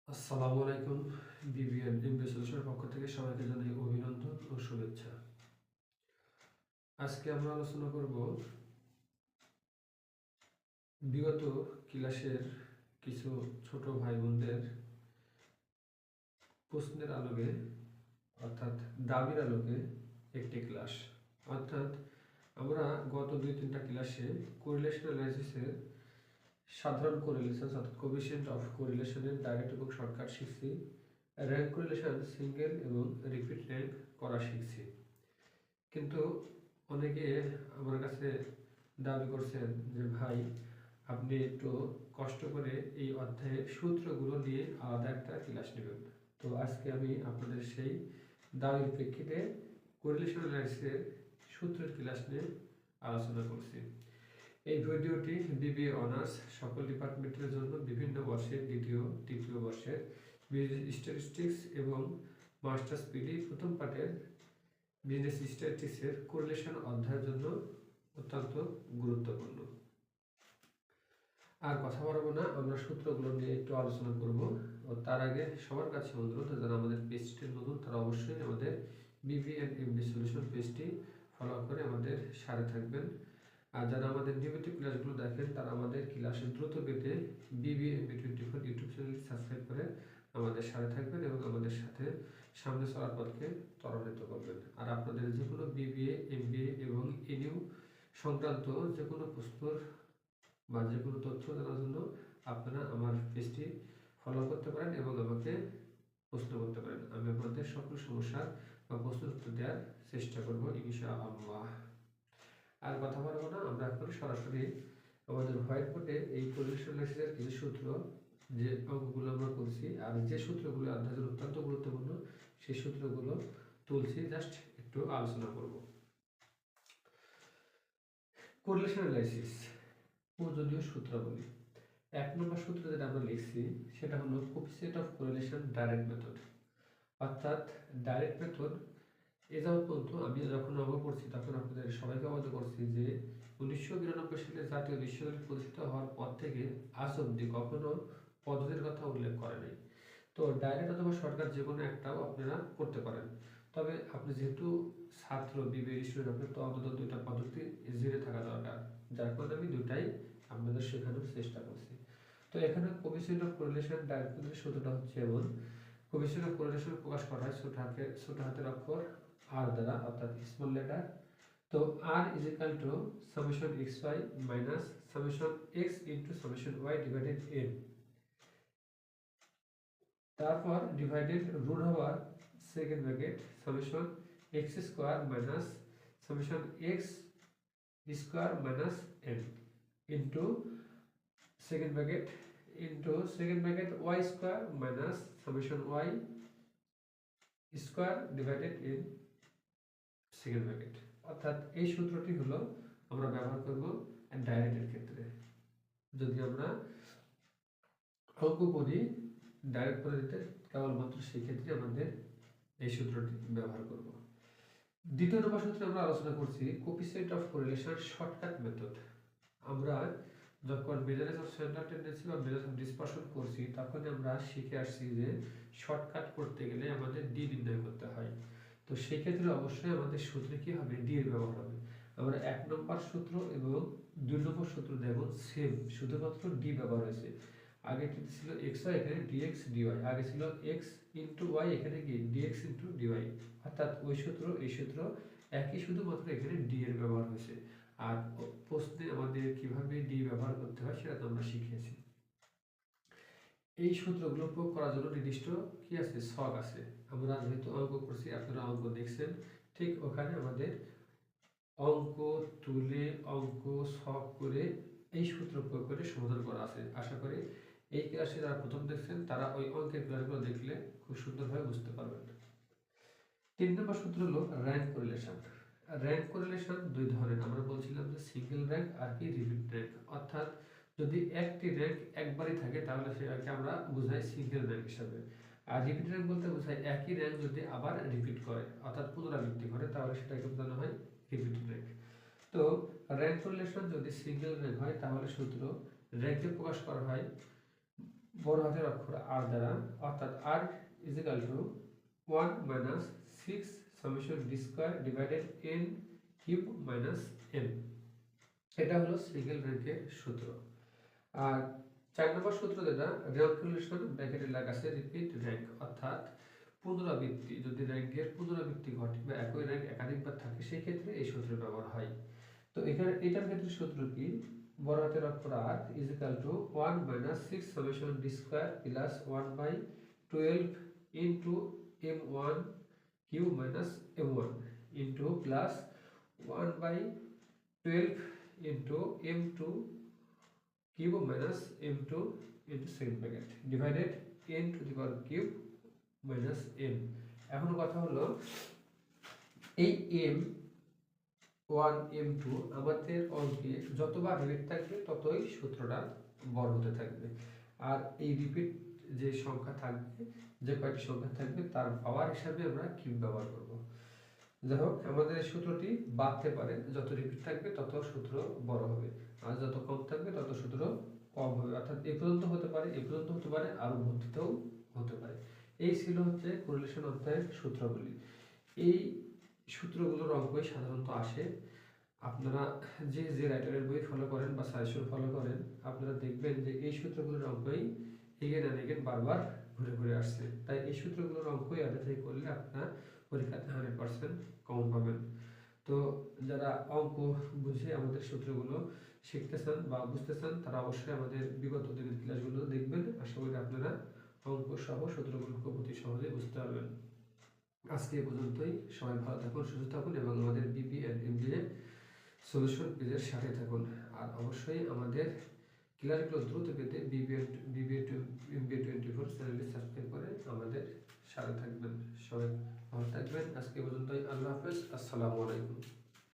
আসসালামু আলাইকুম। BBN MBA সলিউশনের পক্ষ থেকে সবাইকে জানাই অভিনন্দন ও শুভেচ্ছা। আজকে আমরা আলোচনা করব বিগত ক্লাসের কিছু ছোট ভাই বোনদের প্রশ্নের আলোকে অর্থাৎ দাবির আলোকে একটি ক্লাস। অর্থাৎ আমরা গত 2-3টা ক্লাসে কোরিলেশন অ্যানালাইসিসের সাধারণ কোরিলেশন অর্থাৎ কোএফিসিয়েন্ট অফ কোরিলেশনের ডাইরেক্ট এবং শর্টকাট শিখছি। র্যাঙ্ক কোরিলেশন সিঙ্গেল এবং রিপিট র্যাঙ্ক করা শিখছি। কিন্তু অনেকে আমার কাছে দাবি করছেন যে ভাই আপনি একটু কষ্ট করে এই অধ্যায়ের সূত্রগুলো নিয়ে আলাদা একটা ক্লাস নেবেন। তো আজকে আমি আপনাদের সেই দাবির প্রেক্ষিতে কোরিলেশন অ্যানালাইসিসের সূত্রের ক্লাস নিয়ে আলোচনা করছি। এই ভিডিওটি বিবিএ অনার্স সকল ডিপার্টমেন্টের জন্য বিভিন্ন বর্ষের দ্বিতীয় তৃতীয় বর্ষের স্ট্যাটিস্টিক্স এবং মাস্টার্স পিডি প্রথম পাঠের বিজনেস স্ট্যাটিস্টিক্সের কোরিলেশন অধ্যায়ের জন্য অত্যন্ত গুরুত্বপূর্ণ। আর কথা বাড়াবো না, আমরা সূত্রগুলো নিয়ে একটু আলোচনা করব। ও তার আগে সবার কাছে অনুরোধ, যারা আমাদের পেজটি নতুন তারা অবশ্যই আমাদের বিবিএন এমবি সলিউশন পেজটি ফলো করে আমাদের সাথে থাকবেন। আর যারা আমাদের নিয়মিত ক্লাসগুলো দেখেন তারা আমাদের ক্লাসে দ্রুত পেতে BBMB24 ইউটিউব চ্যানেলটি সাবস্ক্রাইব করে আমাদের সাথে থাকবেন এবং আমাদের সাথে সামনে চলার পথকে ত্বরান্বিত করবেন। আর আপনাদের যে কোনো বিবিএ, এমবিএ এবং এনইউ সংক্রান্ত যে কোনো প্রশ্নর বা যে কোনো তথ্য জানার জন্য আপনারা আমার পেজটি ফলো করতে পারেন এবং আমাকে প্রশ্ন করতে পারেন। আমি আপনাদের সকল সমস্যার বা প্রশ্নের উত্তর দেওয়ার চেষ্টা করব ইনশাআল্লাহ। আর কথা বলবো না, আমরা এখন সরাসরি আমাদের হোয়াইট বোর্ডে এই কোরিলেশন অ্যানালাইসিসের কিছু সূত্র, যে অঙ্কগুলো আমরা করছি আর যে সূত্রগুলো অধ্যায়ের অত্যন্ত গুরুত্বপূর্ণ সেই সূত্রগুলো তুলছি, জাস্ট একটু আলোচনা করব। কোরিলেশন অ্যানালাইসিস প্রয়োজনীয় সূত্রাবলী। 1 নম্বর সূত্র যেটা আমরা লিখছি সেটা হলো coefficient of correlation direct method. অর্থাৎ ডাইরেক্ট মেথড এ যাবৎ পর্যন্ত আমি যখন অঙ্ক করছি তখন আপনাদের সবাইকে অবগত করছি যে 1992 সালে জাতীয় বিশ্ববিদ্যালয় প্রতিষ্ঠিত হওয়ার পর থেকে আজ অব্দি কখনো পদ্ধতির কথা উল্লেখ করে নাই। তো ডাইরেক্ট অথবা শর্টকাট যে কোনো একটাও আপনারা করতে পারেন। তবে আপনি যেহেতু ছাত্র বিবিএ স্টুডেন্ট, আপনার তো অন্তত 2টা পদ্ধতি জেনে থাকা দরকার, যার কারণে আমি 2টাই আপনাদের শেখানোর চেষ্টা করছি। তো এখানে কোএফিসিয়েন্ট অফ কোরিলেশন ডাইরেক্ট মেথডের সূত্রটা হচ্ছে এমন: কোএফিসিয়েন্ট অফ কোরিলেশন প্রকাশ করা হয় ছোট হাতের অক্ষর আর দ্বারা, অর্থাৎ স্মল লেটার। তো R is equal to summation X Y minus summation X into summation Y divided N. তারপর divided root over second bracket summation X square minus summation X square minus N into second bracket Y square minus summation Y square divided in second bracket. অর্থাৎ এই সূত্রটি হলো আমরা ব্যবহার করব ডাইরেক্টের ক্ষেত্রে। যদি আমরা অঙ্ক করি ডাইরেক্ট পদ্ধতিতে কেবলমাত্র সেই ক্ষেত্রে আমাদের এই সূত্রটি ব্যবহার করব। দ্বিতীয় নম্বর সূত্রে আমরা আলোচনা করছি coefficient of correlation shortcut method. আমরা যখন মেজারেজ অফ সেন্ট্রাল টেন্ডেন্সি বা মেজারেজ অফ ডিসপারশন করছি তখন আমরা শিখে আসছি যে শর্টকাট করতে গেলে আমাদের ডি নির্ণয় করতে হয়। তো সেই ক্ষেত্রে অবশ্যই আমাদের সূত্রে কি হবে, ডি এর ব্যবহার হবে। আমরা 1 নম্বর সূত্র এবং 2 নম্বর সূত্র দেখব সেম, শুধুমাত্র ডি ব্যবহার হয়েছে। আগে কিন্তু ছিল এক্স ওয়াই, এখানে ডিএক্স ডিওয়াই। আগে ছিল এক্স ইন্টু ওয়াই, এখানে কি ডিএক্স ইন্টু ডিওয়াই। অর্থাৎ ওই সূত্র এই সূত্র একই, শুধুমাত্র এখানে ডি এর ব্যবহার হয়েছে। আর প্রশ্নে আমাদের কিভাবে ডি ব্যবহার করতে হয় সেটা তো আমরা শিখেছি। এই সূত্রগুলো প্রয়োগ করার জন্য নির্দিষ্ট কি আছে, ছক আছে। আমরা যেহেতু অঙ্ক করছি, আপনারা অঙ্ক দেখছেন, ঠিক ওখানে আমাদের অঙ্ক তুলে অঙ্ক ছক করে এই সূত্র প্রয়োগ করে সমাধান করা আছে। আশা করি এই ক্লাসে যারা প্রথম দেখছেন তারা ওই অঙ্কের ক্লাসগুলো দেখলে খুব সুন্দরভাবে বুঝতে পারবেন। 3 নম্বর সূত্র হলো র্যাঙ্ক কোরিলেশন। র্যাঙ্ক কোরিলেশন 2 ধরনের। আমরা বলছিলাম যে সিঙ্গেল র্যাঙ্ক আর কি রিপিট র্যাঙ্ক। অর্থাৎ যদি একটি র্যাঙ্ক একবারই থাকে তাহলে সেটাকে আমরা বুঝাই সিঙ্গেল র্যাঙ্ক হিসাবে। আর রিপিট র্যাঙ্ক বলতে বোঝায় একই র্যাঙ্ক যদি আবার রিপিট করে অর্থাৎ পুনরাবৃত্তি করে তাহলে সেটাকে বোঝানো হয় রিপিট র্যাঙ্ক। তো র্যাঙ্ক কোরিলেশন যদি সিঙ্গেল র্যাঙ্ক হয় তাহলে সূত্র র্যাঙ্কে প্রকাশ করা হয় বড় হাতের অক্ষর আর দ্বারা, অর্থাৎ R is equal to 1 minus 6 summation D square divided N cube minus N. এটা হলো সিঙ্গেল র্যাঙ্কের সূত্র। আর 4 নম্বর সূত্র যেটা রিকলুশন ব্র্যাকেটে লেখা আছে রিপিট র্যাঙ্ক, অর্থাৎ পুনরাবৃত্তি, যদি র্যাঙ্কের পুনরাবৃত্তি ঘটে বা একই র্যাঙ্ক একাধিকবার থাকে সেই ক্ষেত্রে এই সূত্রের ব্যবহার হয়। তো এখানে এটার ক্ষেত্রে সূত্র কি, বড় হাতের অক্ষর R is equal to 1 minus 6 summation D square plus 1 by 12 into m1 cube minus m1 into plus 1 by 12 into m2 cube minus m2 into second bracket divided n to the power cube minus m। এখন কথা হলো এই m1 m2 আমাদের অঙ্কে যতবার repeat থাকবে ততই সূত্রটা বড় হতে থাকবে। আর এই রিপিট যে সংখ্যা থাকবে, যে কয়টি সংখ্যা থাকবে তার পাওয়ার হিসাবে আমরা কিউব ব্যবহার করব। যাই হোক, আমাদের এই সূত্রটি বাড়তে পারে, যত রিপিট থাকবে তত সূত্র বড় হবে, আর যত কম থাকবে তত সূত্র কম হবে। অর্থাৎ এ পর্যন্ত হতে পারে, এ পর্যন্ত হতে পারে, আরো ভর্তিতেও হতে পারে। এই ছিল হচ্ছে কোরিলেশন অধ্যায়ের সূত্রগুলি। এই সূত্রগুলোর অঙ্কই সাধারণত আসে। আপনারা যে যে রাইটারের বই ফলো করেন বা সাজেশন ফলো করেন, আপনারা দেখবেন যে এই সূত্রগুলোর অঙ্কই এগেন অ্যান্ড এগেন বারবার ঘুরে ঘুরে আসছে। তাই এই সূত্রগুলোর অঙ্কই আইডেন্টিফাই করলে আপনারা পরীক্ষাতে 100% কমন পাবেন। তো যারা অঙ্ক বুঝে আমাদের সূত্রগুলো শিখতে চান বা বুঝতে চান, তারা অবশ্যই আমাদের বিগত দিনের ক্লাসগুলো দেখবেন। আশা করি আপনারা অঙ্ক সহ সূত্রগুলো খুব অতি সহজেই বুঝতে পারবেন। আজকে এ পর্যন্তই। সবাই ভালো থাকুন, সুস্থ থাকুন এবং আমাদের বিপি এন্ড এমবিএ সলিউশন পেজের সাথে থাকুন। আর অবশ্যই আমাদের ক্লাসগুলো দ্রুত পেতে বিবিএ 24 চ্যানেলটি সাবস্ক্রাইব করে আমাদের সাথে থাকবেন। সবাই ভালো থাকবেন। আজকে পর্যন্তই। আল্লাহ হাফেজ। আসসালামু আলাইকুম।